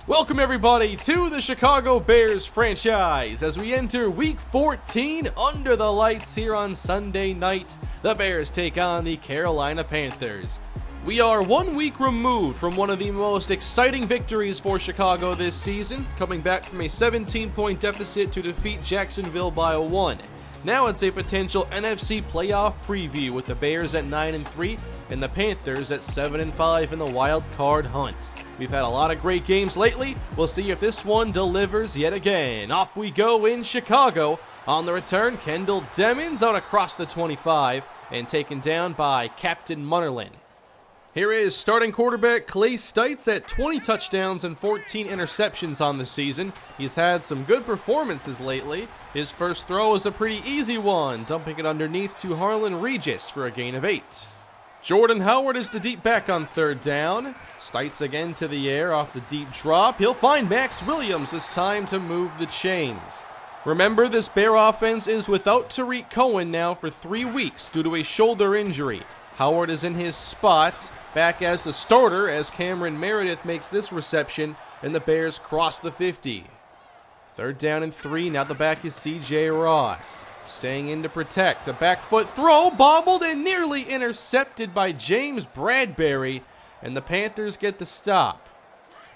Welcome everybody to the Chicago Bears franchise as we enter week 14 under the lights here on Sunday night. The Bears take on the Carolina Panthers. We are 1 week removed from one of the most exciting victories for Chicago this season, coming back from a 17-point deficit to defeat Jacksonville by a 1. Now it's a potential NFC playoff preview with the Bears at 9-3 and the Panthers at 7-5 in the wild card hunt. We've had a lot of great games lately. We'll see if this one delivers yet again. Off we go in Chicago. On the return, Kendall Demons out across the 25 and taken down by Captain Munnerlyn. Here is starting quarterback Clay Stites at 20 touchdowns and 14 interceptions on the season. He's had some good performances lately. His first throw is a pretty easy one, dumping it underneath to Harlan Regis for a gain of 8. Jordan Howard is the deep back on third down. Stites again to the air off the deep drop. He'll find Max Williams this time to move the chains. Remember, this Bear offense is without Tariq Cohen now for 3 weeks due to a shoulder injury. Howard is in his spot, back as the starter as Cameron Meredith makes this reception, and the Bears cross the 50. Third down and 3, now the back is C.J. Ross. Staying in to protect, a back foot throw, bobbled and nearly intercepted by James Bradbury, and the Panthers get the stop.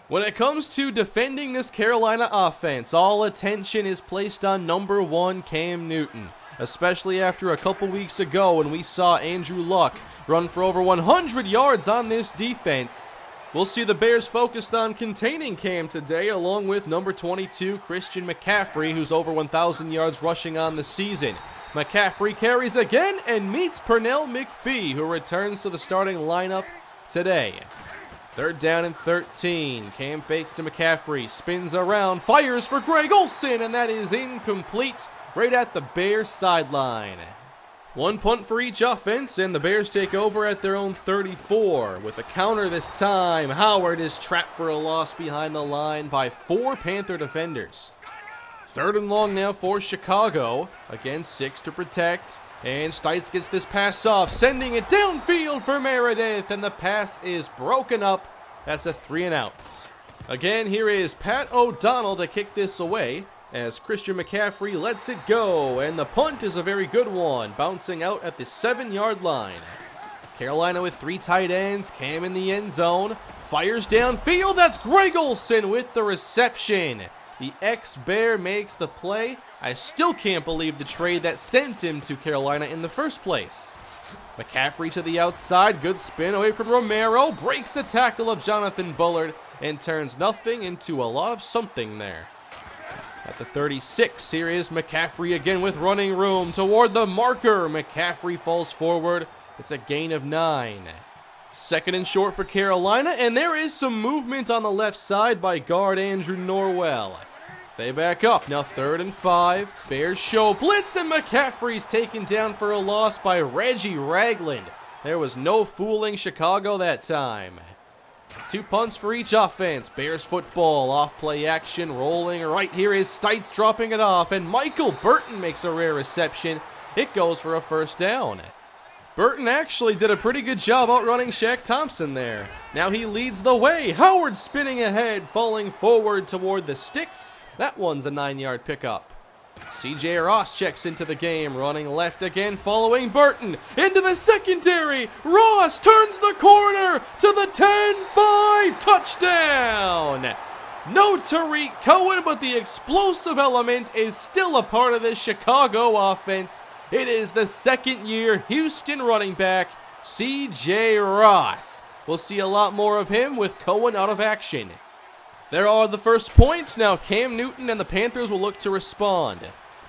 When it comes to defending this Carolina offense, all attention is placed on number 1 Cam Newton, especially after a couple weeks ago when we saw Andrew Luck run for over 100 yards on this defense. We'll see the Bears focused on containing Cam today, along with number 22, Christian McCaffrey, who's over 1,000 yards rushing on the season. McCaffrey carries again and meets Pernell McPhee, who returns to the starting lineup today. Third down and 13. Cam fakes to McCaffrey, spins around, fires for Greg Olsen, and that is incomplete right at the Bears sideline. 1 punt for each offense, and the Bears take over at their own 34. With a counter this time, Howard is trapped for a loss behind the line by 4 Panther defenders. Third and long now for Chicago. Again, 6 to protect, and Stites gets this pass off, sending it downfield for Meredith, and the pass is broken up. That's a 3 and out. Again, here is Pat O'Donnell to kick this away, as Christian McCaffrey lets it go, and the punt is a very good one, bouncing out at the 7-yard line. Carolina with 3 tight ends, Cam in the end zone, fires downfield, that's Greg Olsen with the reception. The ex-Bear makes the play. I still can't believe the trade that sent him to Carolina in the first place. McCaffrey to the outside, good spin away from Romero, breaks the tackle of Jonathan Bullard, and turns nothing into a lot of something there. At the 36, here is McCaffrey again with running room toward the marker. McCaffrey falls forward. It's a gain of 9. Second and short for Carolina, and there is some movement on the left side by guard Andrew Norwell. They back up, now 3rd and 5. Bears show blitz, and McCaffrey's taken down for a loss by Reggie Ragland. There was no fooling Chicago that time. 2 punts for each offense. Bears football, off play action, rolling right. Here is Stites dropping it off, and Michael Burton makes a rare reception. It goes for a first down. Burton actually did a pretty good job outrunning Shaq Thompson there. Now he leads the way. Howard spinning ahead, falling forward toward the sticks. That one's a 9-yard pickup. C.J. Ross checks into the game, running left again, following Burton. Into the secondary. Ross turns the corner to the 10-5 touchdown. No Tariq Cohen, but the explosive element is still a part of this Chicago offense. It is the second-year Houston running back, C.J. Ross. We'll see a lot more of him with Cohen out of action. There are the first points. Now Cam Newton and the Panthers will look to respond.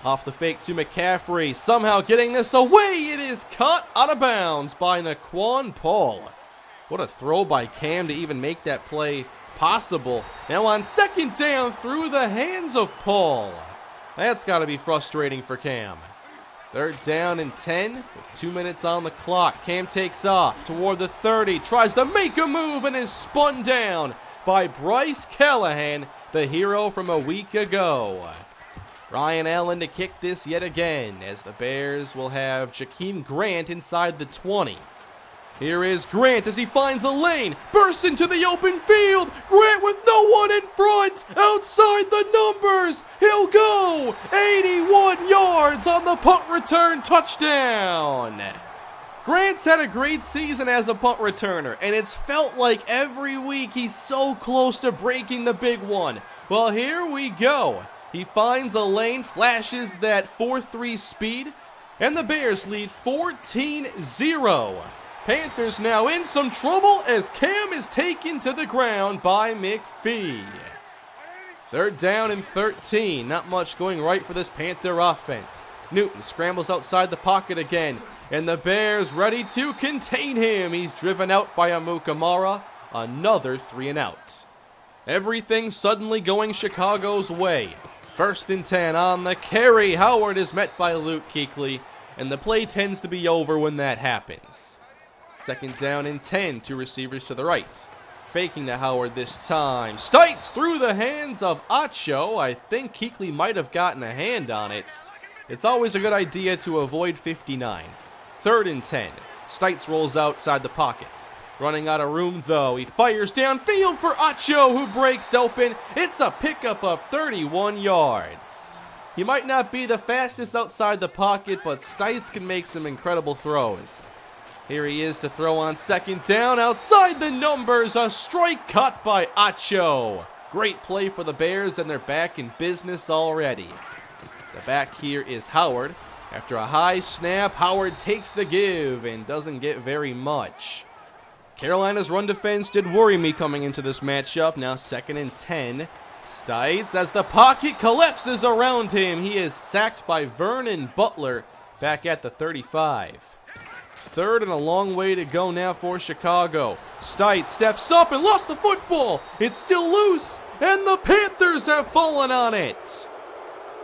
Off the fake to McCaffrey, somehow getting this away. It is caught out of bounds by Naquan Paul. What a throw by Cam to even make that play possible. Now on second down, through the hands of Paul. That's got to be frustrating for Cam. Third down and 10 with 2 minutes on the clock. Cam takes off toward the 30, tries to make a move and is spun down by Bryce Callahan, the hero from a week ago. Ryan Allen to kick this yet again, as the Bears will have Jakeem Grant inside the 20. Here is Grant as he finds a lane, bursts into the open field. Grant with no one in front. outside the numbers. He'll go 81 yards on the punt return touchdown. Grant's had a great season as a punt returner, and it's felt like every week he's so close to breaking the big one. Well, here we go. He finds a lane, flashes that 4.3 speed, and the Bears lead 14-0. Panthers now in some trouble as Cam is taken to the ground by McPhee. 3rd down and 13. Not much going right for this Panther offense. Newton scrambles outside the pocket again, and the Bears ready to contain him. He's driven out by Amukamara. Another 3 and out. Everything suddenly going Chicago's way. 1st and 10 on the carry. Howard is met by Luke Kuechly, and the play tends to be over when that happens. 2nd down and 10, 2 receivers to the right. Faking to Howard this time. Stites through the hands of Acho. I think Kuechly might have gotten a hand on it. It's always a good idea to avoid 59. 3rd and 10. Stites rolls outside the pocket. Running out of room though. He fires downfield for Acho, who breaks open. It's a pickup of 31 yards. He might not be the fastest outside the pocket, but Stites can make some incredible throws. Here he is to throw on 2nd down outside the numbers. A strike caught by Acho. Great play for the Bears, and they're back in business already. The back here is Howard. After a high snap, Howard takes the give and doesn't get very much. Carolina's run defense did worry me coming into this matchup. Now 2nd and 10. Stites, as the pocket collapses around him, he is sacked by Vernon Butler back at the 35. 3rd and a long way to go now for Chicago. Stites steps up and lost the football. It's still loose, and the Panthers have fallen on it.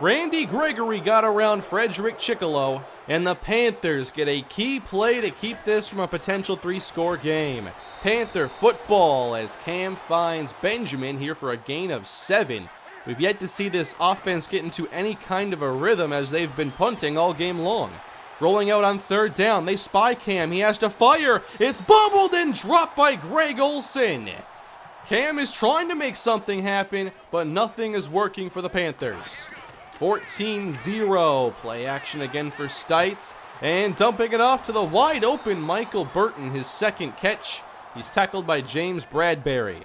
Randy Gregory got around Frederick Chickalo, and the Panthers get a key play to keep this from a potential 3-score game. Panther football as Cam finds Benjamin here for a gain of 7. We've yet to see this offense get into any kind of a rhythm as they've been punting all game long. Rolling out on 3rd down, they spy Cam. He has to fire. It's bobbled and dropped by Greg Olsen. Cam is trying to make something happen, but nothing is working for the Panthers. 14-0. Play action again for Stites. And dumping it off to the wide open Michael Burton, his 2nd catch. He's tackled by James Bradbury.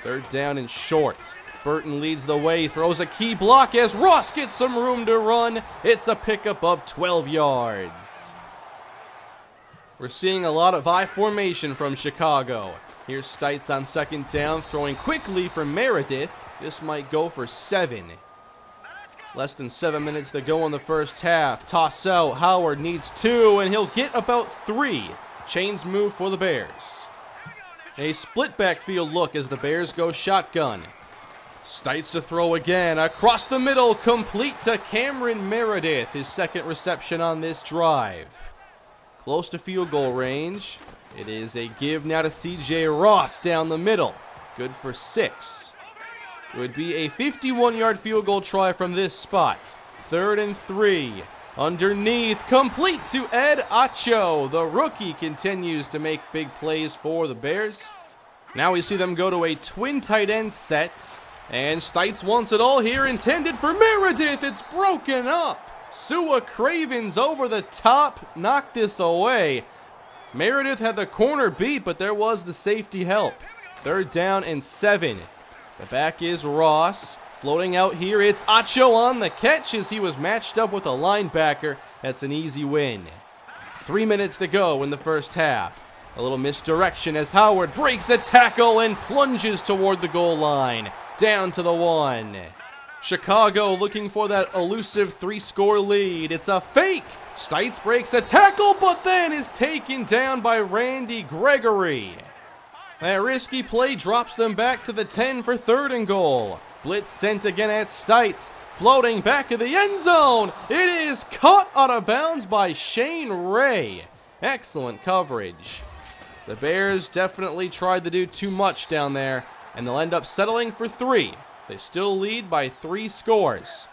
3rd down and short. Burton leads the way, throws a key block as Ross gets some room to run. It's a pickup of 12 yards. We're seeing a lot of I formation from Chicago. Here's Stites on 2nd down, throwing quickly for Meredith. This might go for 7. Less than 7 minutes to go in the first half. Toss out. Howard needs 2, and he'll get about 3. Chains move for the Bears. A split backfield look as the Bears go shotgun. Stites to throw again. Across the middle, complete to Cameron Meredith. His 2nd reception on this drive. Close to field goal range. It is a give now to C.J. Ross down the middle. Good for 6. It would be a 51-yard field goal try from this spot. 3rd and 3. Underneath, complete to Ed Acho. The rookie continues to make big plays for the Bears. Now we see them go to a twin tight end set. And Stites wants it all here, intended for Meredith. It's broken up. Sua Cravens over the top, knocked this away. Meredith had the corner beat, but there was the safety help. 3rd down and 7. The back is Ross. Floating out here, it's Acho on the catch as he was matched up with a linebacker. That's an easy win. 3 minutes to go in the first half. A little misdirection as Howard breaks a tackle and plunges toward the goal line. Down to the 1. Chicago looking for that elusive 3-score lead. It's a fake. Stites breaks a tackle, but then is taken down by Randy Gregory. That risky play drops them back to the 10 for 3rd and goal. Blitz sent again at Stites. Floating back of the end zone. It is caught out of bounds by Shane Ray. Excellent coverage. The Bears definitely tried to do too much down there, and they'll end up settling for 3. They still lead by 3 scores,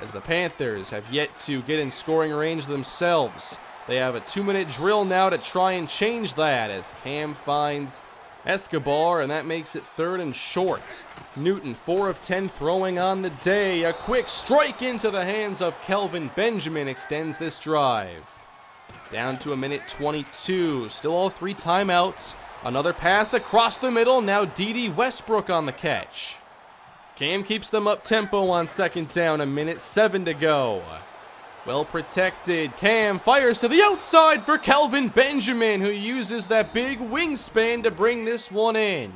as the Panthers have yet to get in scoring range themselves. They have a 2-minute drill now to try and change that, as Cam finds Escobar, and that makes it 3rd and short. Newton, 4 of 10 throwing on the day. A quick strike into the hands of Kelvin Benjamin extends this drive. Down to 1:22. Still all 3 timeouts. Another pass across the middle. Now D.D. Westbrook on the catch. Cam keeps them up tempo on 2nd down. 1:07 to go. Well protected. Cam fires to the outside for Kelvin Benjamin, who uses that big wingspan to bring this one in.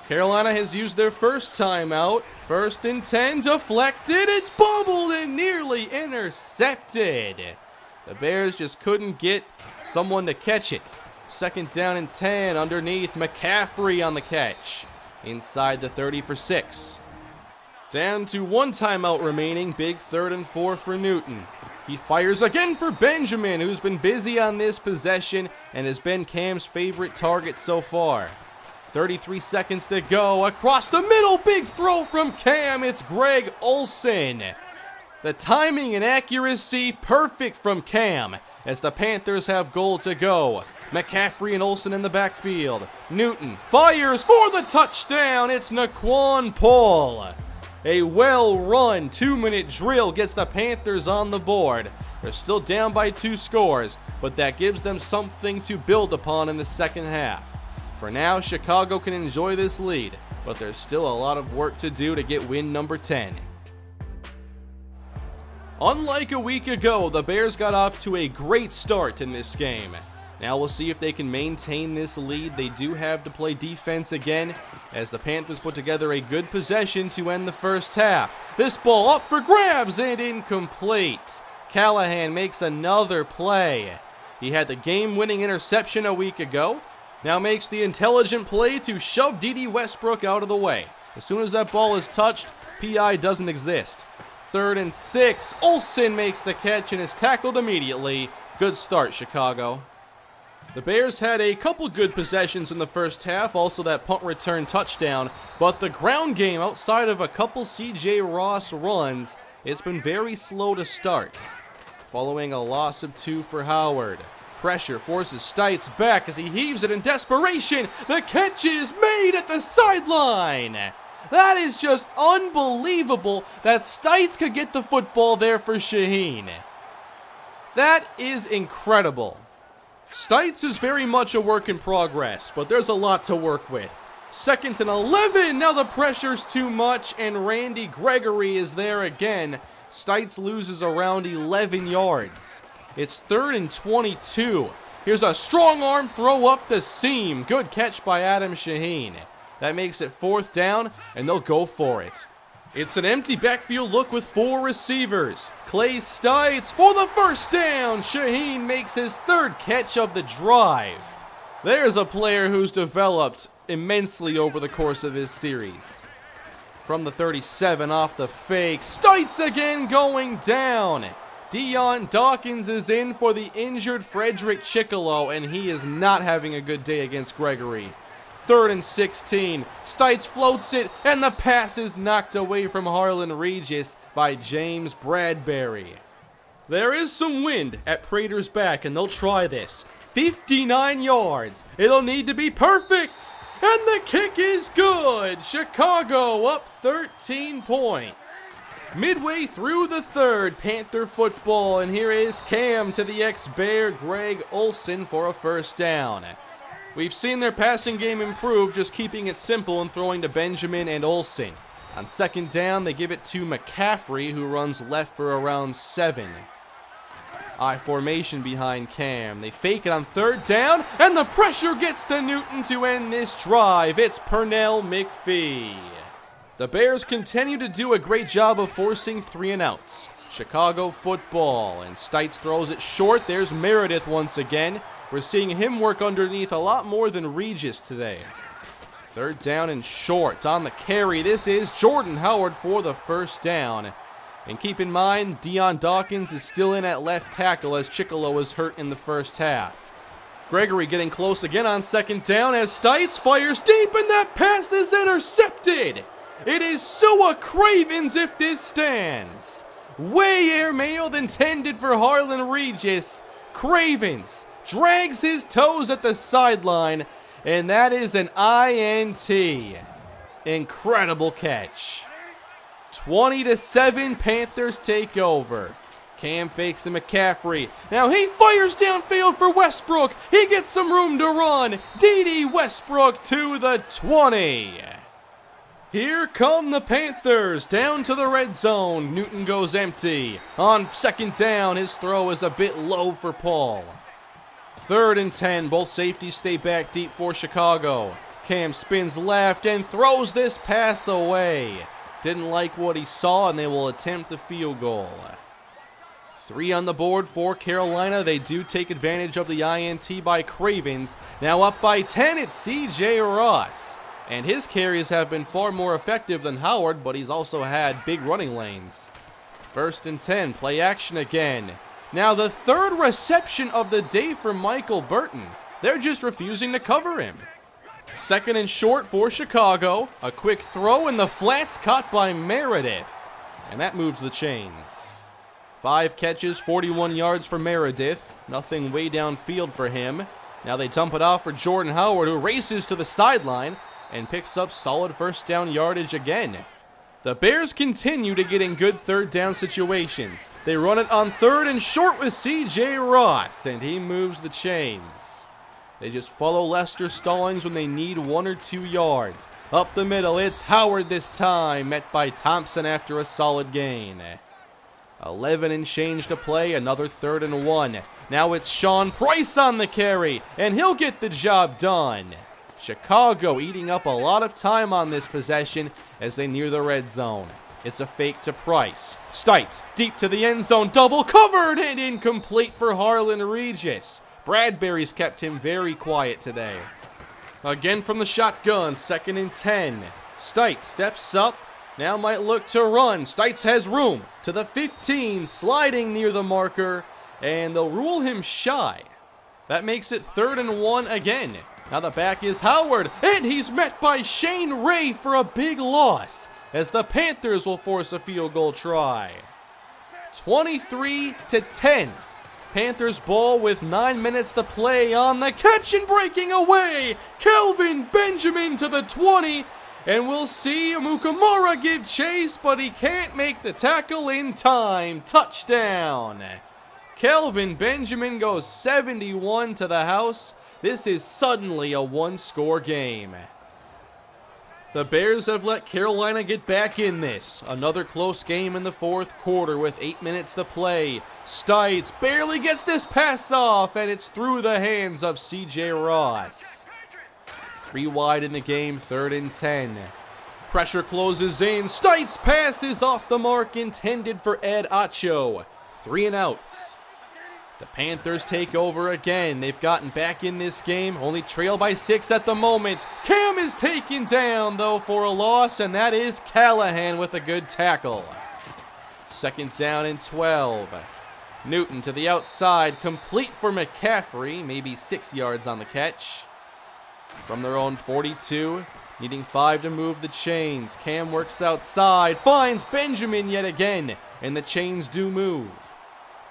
Carolina has used their first timeout. 1st and 10, deflected. It's bobbled and nearly intercepted. The Bears just couldn't get someone to catch it. 2nd down and 10, underneath. McCaffrey on the catch. Inside the 30 for 6. Down to 1 timeout remaining. Big 3rd and 4 for Newton. He fires again for Benjamin, who's been busy on this possession and has been Cam's favorite target so far. 33 seconds to go. Across the middle, big throw from Cam. It's Greg Olsen. The timing and accuracy perfect from Cam as the Panthers have goal to go. McCaffrey and Olsen in the backfield. Newton fires for the touchdown. It's Naquan Paul. A well-run 2-minute drill gets the Panthers on the board. They're still down by 2 scores, but that gives them something to build upon in the second half. For now, Chicago can enjoy this lead, but there's still a lot of work to do to get win number 10. Unlike a week ago, the Bears got off to a great start in this game. Now we'll see if they can maintain this lead. They do have to play defense again, as the Panthers put together a good possession to end the first half. This ball up for grabs and incomplete. Callahan makes another play. He had the game-winning interception a week ago. Now makes the intelligent play to shove D.D. Westbrook out of the way. As soon as that ball is touched, PI doesn't exist. 3rd and 6. Olsen makes the catch and is tackled immediately. Good start, Chicago. The Bears had a couple good possessions in the first half, also that punt return touchdown, but the ground game outside of a couple C.J. Ross runs, it's been very slow to start. Following a loss of 2 for Howard. Pressure forces Stites back as he heaves it in desperation. The catch is made at the sideline. That is just unbelievable that Stites could get the football there for Shaheen. That is incredible. Stites is very much a work in progress, but there's a lot to work with. 2nd and 11, now the pressure's too much, and Randy Gregory is there again. Stites loses around 11 yards. It's 3rd and 22. Here's a strong arm throw up the seam. Good catch by Adam Shaheen. That makes it 4th down, and they'll go for it. It's an empty backfield look with 4 receivers. Clay Stites for the first down. Shaheen makes his 3rd catch of the drive. There's a player who's developed immensely over the course of his series. From the 37 off the fake. Stites again going down. Deion Dawkins is in for the injured Frederick Chickalo, and he is not having a good day against Gregory. 3rd and 16. Stites floats it, and the pass is knocked away from Harlan Regis by James Bradbury. There is some wind at Prater's back, and they'll try this. 59 yards. It'll need to be perfect. And the kick is good. Chicago up 13 points. Midway through the 3rd, Panther football, and here is Cam to the ex-Bear Greg Olsen for a first down. We've seen their passing game improve, just keeping it simple and throwing to Benjamin and Olsen. On 2nd down, they give it to McCaffrey, who runs left for around 7. I formation behind Cam. They fake it on 3rd down, and the pressure gets to Newton to end this drive. It's Pernell McPhee. The Bears continue to do a great job of forcing 3 and outs. Chicago football, and Stites throws it short. There's Meredith once again. We're seeing him work underneath a lot more than Regis today. 3rd down and short. On the carry, this is Jordan Howard for the first down. And keep in mind, Deion Dawkins is still in at left tackle as Chickalo was hurt in the first half. Gregory getting close again on 2nd down as Stites fires deep, and that pass is intercepted. It is Sua Cravens if this stands. Way airmailed intended for Harlan Regis. Cravens drags his toes at the sideline, and that is an INT. Incredible catch. 20-7, Panthers take over. Cam fakes to McCaffrey. Now he fires downfield for Westbrook. He gets some room to run. D.D. Westbrook to the 20. Here come the Panthers down to the red zone. Newton goes empty. On second down, his throw is a bit low for Paul. 3rd and 10, both safeties stay back deep for Chicago. Cam spins left and throws this pass away. Didn't like what he saw, and they will attempt the field goal. 3 on the board for Carolina. They do take advantage of the INT by Cravens. Now up by 10, it's C.J. Ross. And his carries have been far more effective than Howard, but he's also had big running lanes. 1st and 10, play action again. Now the 3rd reception of the day for Michael Burton. They're just refusing to cover him. 2nd and short for Chicago. A quick throw in the flats caught by Meredith. And that moves the chains. 5 catches, 41 yards for Meredith. Nothing way downfield for him. Now they dump it off for Jordan Howard, who races to the sideline and picks up solid 1st down yardage again. The Bears continue to get in good 3rd down situations. They run it on 3rd and short with C.J. Ross, and he moves the chains. They just follow Lester Stallings when they need 1 or 2 yards. Up the middle, it's Howard this time, met by Thompson after a solid gain. 11 and change to play, another 3rd and 1. Now it's Sean Price on the carry, and he'll get the job done. Chicago eating up a lot of time on this possession as they near the red zone. It's a fake to Price. Stites deep to the end zone, double covered and incomplete for Harlan Regis. Bradbury's kept him very quiet today. Again from the shotgun, 2nd and 10. Stites steps up. Now might look to run. Stites has room to the 15, sliding near the marker, and they'll rule him shy. That makes it 3rd and 1 again. Now the back is Howard, and he's met by Shane Ray for a big loss, as the Panthers will force a field goal try. 23-10. Panthers ball with 9 minutes to play. On the catch and breaking away, Kelvin Benjamin to the 20. And we'll see Amukamara give chase, but he can't make the tackle in time. Touchdown. Kelvin Benjamin goes 71 to the house. This is suddenly a 1-score game. The Bears have let Carolina get back in this. Another close game in the 4th quarter with 8 minutes to play. Stites barely gets this pass off, and it's through the hands of C.J. Ross. 3 wide in the game, 3rd and 10. Pressure closes in. Stites pass is off the mark, intended for Ed Acho. 3 and out. The Panthers take over again. They've gotten back in this game, only trail by 6 at the moment. Cam is taken down, though, for a loss, and that is Callahan with a good tackle. 2nd down and 12. Newton to the outside, complete for McCaffrey, maybe 6 yards on the catch. From their own 42, needing 5 to move the chains. Cam works outside, finds Benjamin yet again, and the chains do move.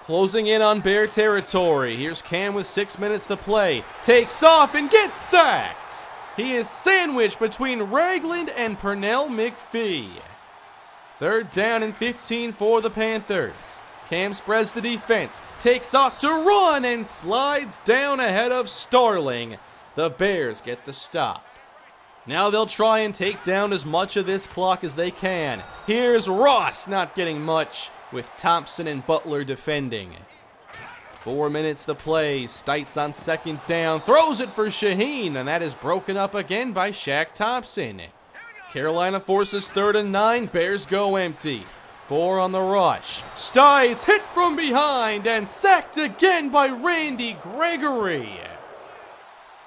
Closing in on Bear territory. Here's Cam with 6 minutes to play. Takes off and gets sacked. He is sandwiched between Ragland and Pernell McPhee. 3rd down and 15 for the Panthers. Cam spreads the defense, takes off to run, and slides down ahead of Starling. The Bears get the stop. Now they'll try and take down as much of this clock as they can. Here's Ross not getting much, with Thompson and Butler defending. 4 minutes to play. Stites on 2nd down. Throws it for Shaheen, and that is broken up again by Shaq Thompson. Carolina forces 3rd and 9. Bears go empty. 4 on the rush. Stites hit from behind and sacked again by Randy Gregory.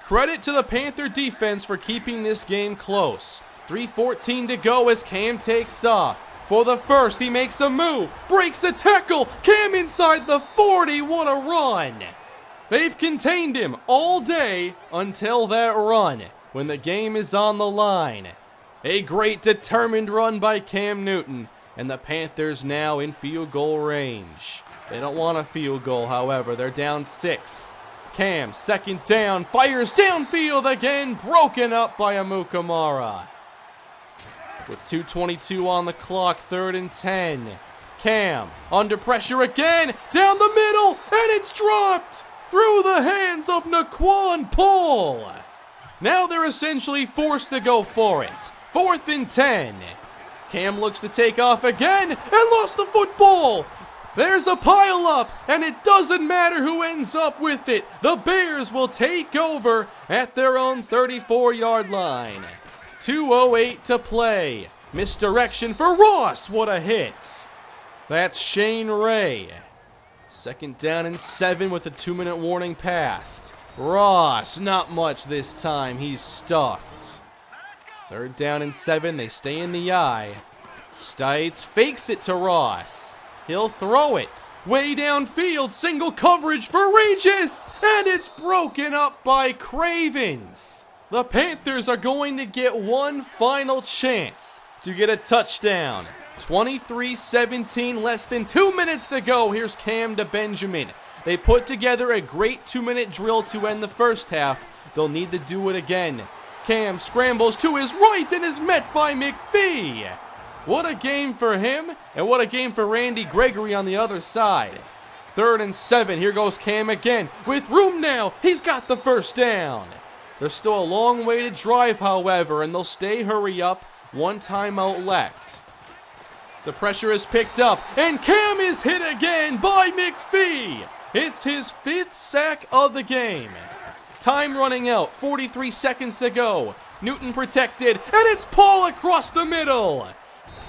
Credit to the Panther defense for keeping this game close. 3:14 to go as Cam takes off. For the first, he makes a move, breaks a tackle, Cam inside the 40, what a run! They've contained him all day until that run, when the game is on the line. A great determined run by Cam Newton, and the Panthers now in field goal range. They don't want a field goal, however, they're down 6. Cam, second down, fires downfield again, broken up by Amukamara. With 2:22 on the clock, 3rd and 10. Cam, under pressure again, down the middle, and it's dropped through the hands of Naquan Paul. Now they're essentially forced to go for it. 4th and 10. Cam looks to take off again and lost the football. There's a pile-up, and it doesn't matter who ends up with it. The Bears will take over at their own 34-yard line. 2:08 to play. Misdirection for Ross. What a hit. That's Shane Ray. 2nd down and 7 with a 2-minute warning passed. Ross, not much this time. He's stuffed. 3rd down and 7. They stay in the eye. Stites fakes it to Ross. He'll throw it. Way downfield, single coverage for Regis, and it's broken up by Cravens. The Panthers are going to get one final chance to get a touchdown. 23-17, less than 2 minutes to go. Here's Cam to Benjamin. They put together a great 2-minute drill to end the first half. They'll need to do it again. Cam scrambles to his right and is met by McPhee. What a game for him, and what a game for Randy Gregory on the other side. 3rd and 7, here goes Cam again. With room now, he's got the first down. There's still a long way to drive, however, and they'll stay hurry up. 1 timeout left. The pressure is picked up, and Cam is hit again by McPhee. It's his 5th sack of the game. Time running out, 43 seconds to go. Newton protected, and it's Paul across the middle.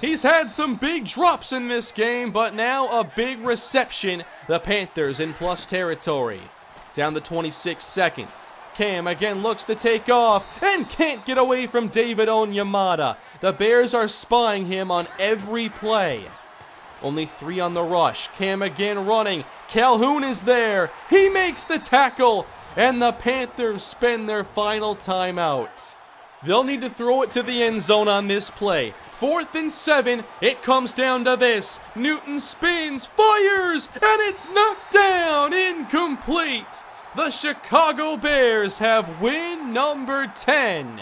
He's had some big drops in this game, but now a big reception. The Panthers in plus territory. Down to 26 seconds. Cam again looks to take off and can't get away from David Onyemata. The Bears are spying him on every play. Only 3 on the rush. Cam again running. Calhoun is there. He makes the tackle, and the Panthers spend their final timeout. They'll need to throw it to the end zone on this play. 4th and 7, it comes down to this. Newton spins, fires, and it's knocked down, incomplete. The Chicago Bears have win number 10.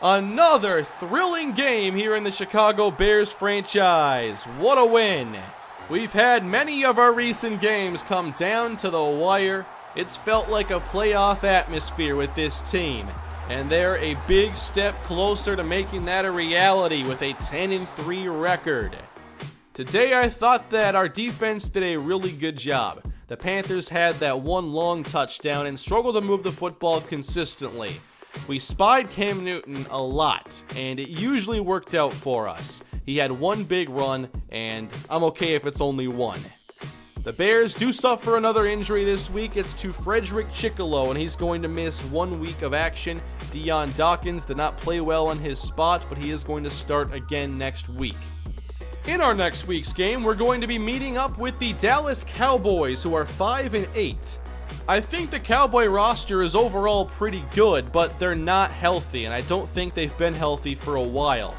Another thrilling game here in the Chicago Bears franchise. What a win. We've had many of our recent games come down to the wire. It's felt like a playoff atmosphere with this team. And they're a big step closer to making that a reality with a 10-3 record. Today I thought that our defense did a really good job. The Panthers had that one long touchdown and struggled to move the football consistently. We spied Cam Newton a lot, and it usually worked out for us. He had one big run, and I'm okay if it's only one. The Bears do suffer another injury this week. It's to Frederick Chickalo, and he's going to miss 1 week of action. Dion Dawkins did not play well on his spot, but he is going to start again next week. In our next week's game, we're going to be meeting up with the Dallas Cowboys, who are 5-8. I think the Cowboy roster is overall pretty good, but they're not healthy, and I don't think they've been healthy for a while.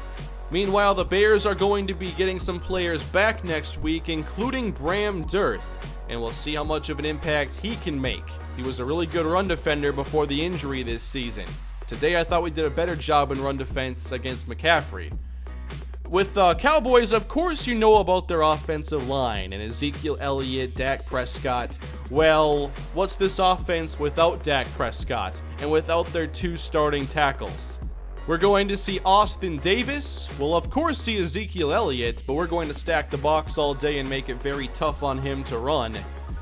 Meanwhile, the Bears are going to be getting some players back next week, including Bram Dirth, and we'll see how much of an impact he can make. He was a really good run defender before the injury this season. Today, I thought we did a better job in run defense against McCaffrey. With Cowboys, of course you know about their offensive line, and Ezekiel Elliott, Dak Prescott. Well, what's this offense without Dak Prescott, and without their 2 starting tackles? We're going to see Austin Davis. We'll of course see Ezekiel Elliott, but we're going to stack the box all day and make it very tough on him to run.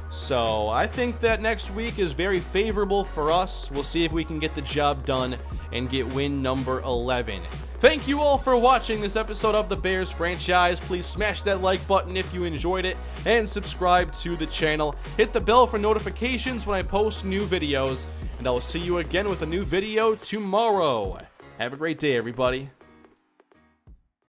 So I think that next week is very favorable for us. We'll see if we can get the job done and get win number 11. Thank you all for watching this episode of the Bears franchise. Please smash that like button if you enjoyed it and subscribe to the channel. Hit the bell for notifications when I post new videos, and I will see you again with a new video tomorrow. Have a great day, everybody.